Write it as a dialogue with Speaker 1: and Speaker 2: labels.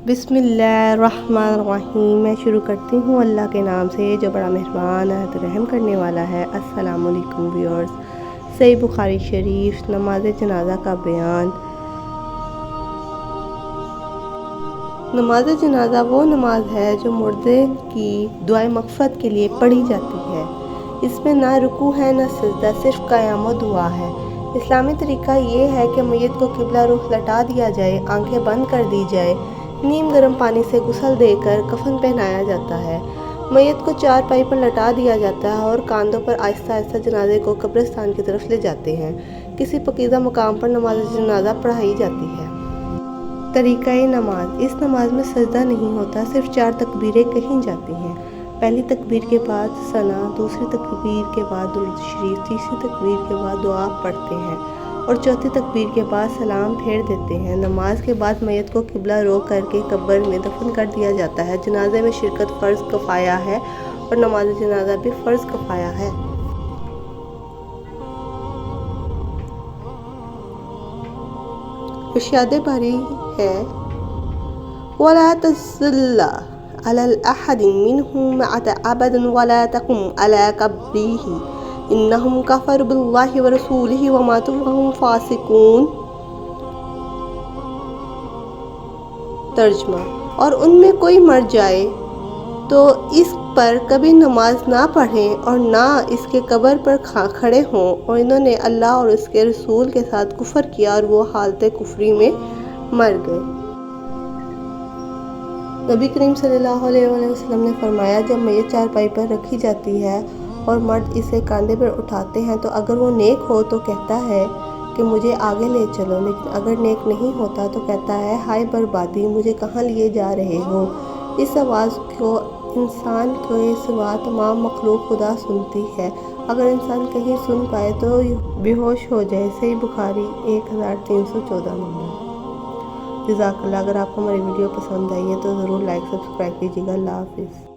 Speaker 1: बिस्मिल्लाहिर्रहमानिर्रहीम। मैं शुरू करती हूँ अल्लाह के नाम से जो बड़ा मेहरबान है तो रहम करने वाला है। अस्सलाम वालेकुम व्यूअर्स। सही बुखारी शरीफ नमाज जनाजा का बयान। नमाज जनाजा वो नमाज है जो मुर्दे की दुआए मग़फ़िरत के लिए पढ़ी जाती है। इसमें ना रुकू है ना सजदा, सिर्फ क़याम व दुआ है। इस्लामी तरीका ये है कि मैयत को किबला रुख लटा दिया जाए, आंखें बंद कर दी जाए, नीम गर्म पानी से गुस्ल देकर कफन पहनाया जाता है। मैयत को चारपाई पर लटा दिया जाता है और कांधों पर आहिस्ता आहिस्ता जनाजे को कब्रिस्तान की तरफ ले जाते हैं। किसी पकीज़ा मकाम पर नमाज जनाजा पढ़ाई जाती है। तरीक़ाए नमाज। इस नमाज में सजदा नहीं होता, सिर्फ 4 तकबीरें कही जाती हैं। पहली तकबीर के बाद सना, दूसरी तकबीर के बाद दुरूद शरीफ, तीसरी तकबीर के बाद दुआ पढ़ते हैं और चौथी तकबीर के बाद सलाम फेर देते हैं। नमाज के बाद मैयत को किबला रो करके कब्र में दफन कर दिया जाता है। जनाजे में शिरकत फ़र्ज़ किफ़ाया है और नमाज जनाजा भी फ़र्ज़ किफ़ाया है। इरशाद बारी है वला तसल्ला अलल अहदिन मिनहुम मअत अबदन वला तकुम अला कब्रिही इन्नहुम कफरु बिल्लाहि व रसूलिही व मातू व हुम फासिकून। तर्जुमा। और उनमें कोई मर जाए तो इस पर कभी नमाज ना पढ़ें और ना इसके कब्र पर खड़े हों, और इन्होंने अल्लाह और उसके रसूल के साथ कुफर किया और वो हालत कुफरी में मर गए। नबी करीम सल्लल्लाहु अलैहि वसल्लम ने फरमाया, जब मैयत चारपाई पर रखी जाती है और मर्द इसे कंधे पर उठाते हैं तो अगर वो नेक हो तो कहता है कि मुझे आगे ले चलो, लेकिन अगर नेक नहीं होता तो कहता है हाय बर्बादी, मुझे कहाँ लिए जा रहे हो। इस आवाज़ को इंसान के सिवा तमाम मखलूक खुदा सुनती है। अगर इंसान कहीं सुन पाए तो बेहोश हो जाए। सही बुखारी 1314 नंबर। जज़ाकल्लाह। अगर आपको हमारी वीडियो पसंद आई है तो ज़रूर लाइक सब्सक्राइब कीजिएगा। अल्लाह हाफ़िज़।